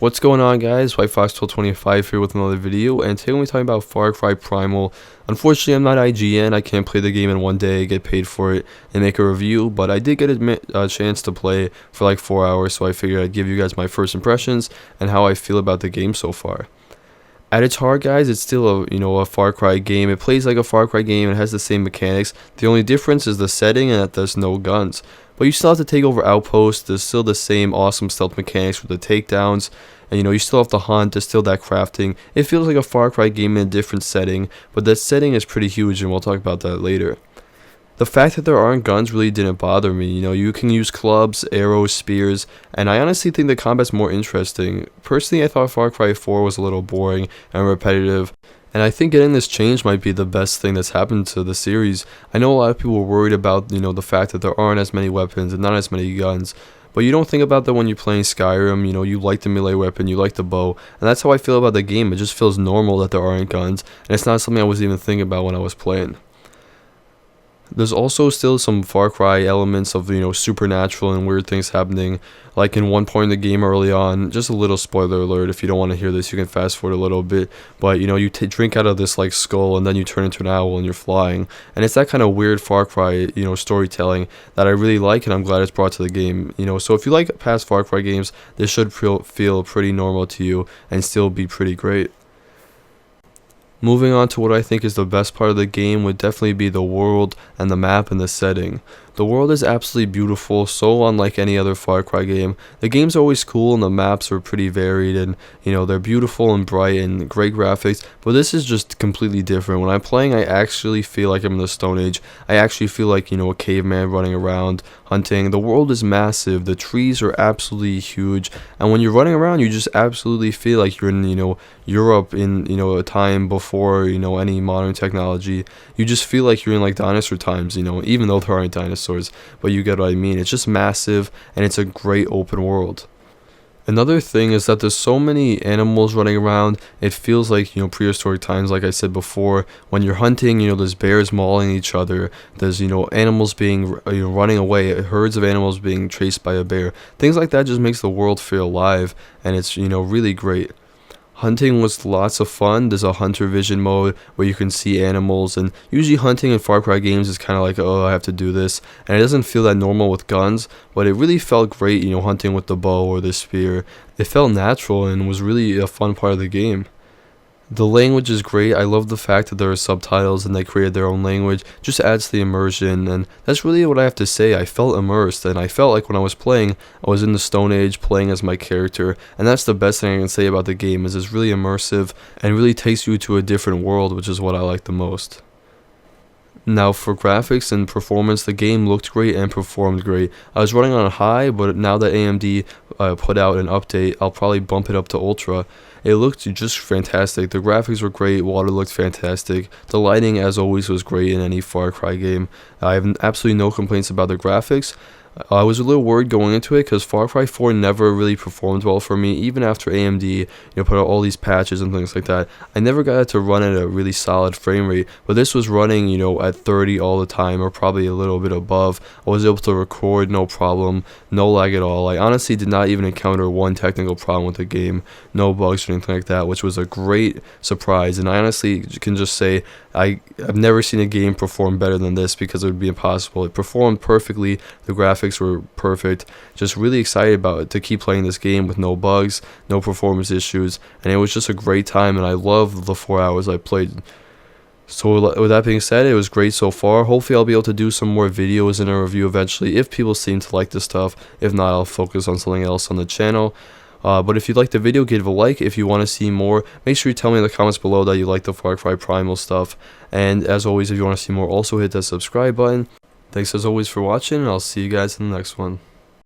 What's going on, guys? White Fox 1225 here with another video, and today we're talking about Far Cry Primal. Unfortunately, I'm not IGN. I can't play the game in one day, get paid for it, and make a review, but I did get a chance to play for like 4 hours, so I figured I'd give you guys my first impressions and how I feel about the game so far. At its heart, guys, it's still a Far Cry game. It plays like a Far Cry game. It has the same mechanics. The only difference is the setting and that there's no guns. But you still have to take over outposts. There's still the same awesome stealth mechanics with the takedowns. And you still have to hunt. There's still that crafting. It feels like a Far Cry game in a different setting. But that setting is pretty huge, and we'll talk about that later. The fact that there aren't guns really didn't bother me. You can use clubs, arrows, spears, and I honestly think the combat's more interesting. Personally, I thought Far Cry 4 was a little boring and repetitive, and I think getting this change might be the best thing that's happened to the series. I know a lot of people were worried about, the fact that there aren't as many weapons and not as many guns, but you don't think about that when you're playing Skyrim. You like the melee weapon, you like the bow, and that's how I feel about the game. It just feels normal that there aren't guns, and it's not something I was even thinking about when I was playing. There's also still some Far Cry elements of, supernatural and weird things happening. Like in one point in the game early on, just a little spoiler alert, if you don't want to hear this, you can fast forward a little bit. But, you drink out of this, like, skull, and then you turn into an owl and you're flying. And it's that kind of weird Far Cry, storytelling that I really like, and I'm glad it's brought to the game. So if you like past Far Cry games, this should feel pretty normal to you and still be pretty great. Moving on to what I think is the best part of the game would definitely be the world and the map and the setting. The world is absolutely beautiful, so unlike any other Far Cry game. The game's always cool and the maps are pretty varied, and they're beautiful and bright and great graphics, but this is just completely different. When I'm playing, I actually feel like I'm in the Stone Age. I actually feel like, a caveman running around, hunting. The world is massive, the trees are absolutely huge, and when you're running around, you just absolutely feel like you're in, Europe in, a time before, any modern technology. You just feel like you're in, like, dinosaur times, even though there aren't dinosaurs. But you get what I mean. It's just massive, and it's a great open world. Another thing is that there's so many animals running around. It feels like, prehistoric times, like I said before. When you're hunting, there's bears mauling each other. There's, animals being, running away, herds of animals being chased by a bear. Things like that just makes the world feel alive, and it's, really great. Hunting was lots of fun. There's a hunter vision mode where you can see animals, and usually hunting in Far Cry games is kind of like, oh, I have to do this, and it doesn't feel that normal with guns, but it really felt great, hunting with the bow or the spear. It felt natural and was really a fun part of the game. The language is great. I love the fact that there are subtitles and they created their own language. Just adds to the immersion, and that's really what I have to say. I felt immersed, and I felt like when I was playing, I was in the Stone Age playing as my character, and that's the best thing I can say about the game, is it's really immersive and really takes you to a different world, which is what I like the most. Now, for graphics and performance, the game looked great and performed great. I was running on high, but now that AMD put out an update, I'll probably bump it up to ultra. It looked just fantastic. The graphics were great, water looked fantastic. The lighting, as always, was great in any Far Cry game. I have absolutely no complaints about the graphics. I was a little worried going into it because Far Cry 4 never really performed well for me, even after AMD put out all these patches and things like that. I never got it to run at a really solid frame rate, but this was running at 30 all the time, or probably a little bit above. I was able to record no problem, no lag at all. I honestly did not even encounter one technical problem with the game, no bugs or anything like that, which was a great surprise. And I honestly can just say I've never seen a game perform better than this, because it would be impossible. It performed perfectly. The graphics were perfect. Just really excited about it, to keep playing this game with no bugs, no performance issues, and it was just a great time, and I loved the 4 hours I played. So with that being said, it was great so far. Hopefully I'll be able to do some more videos and a review eventually, if people seem to like this stuff. If not, I'll focus on something else on the channel. But if you liked the video, give a like. If you want to see more, make sure you tell me in the comments below that you like the Far Cry Primal stuff. And as always, if you want to see more, also hit that subscribe button. Thanks as always for watching, and I'll see you guys in the next one.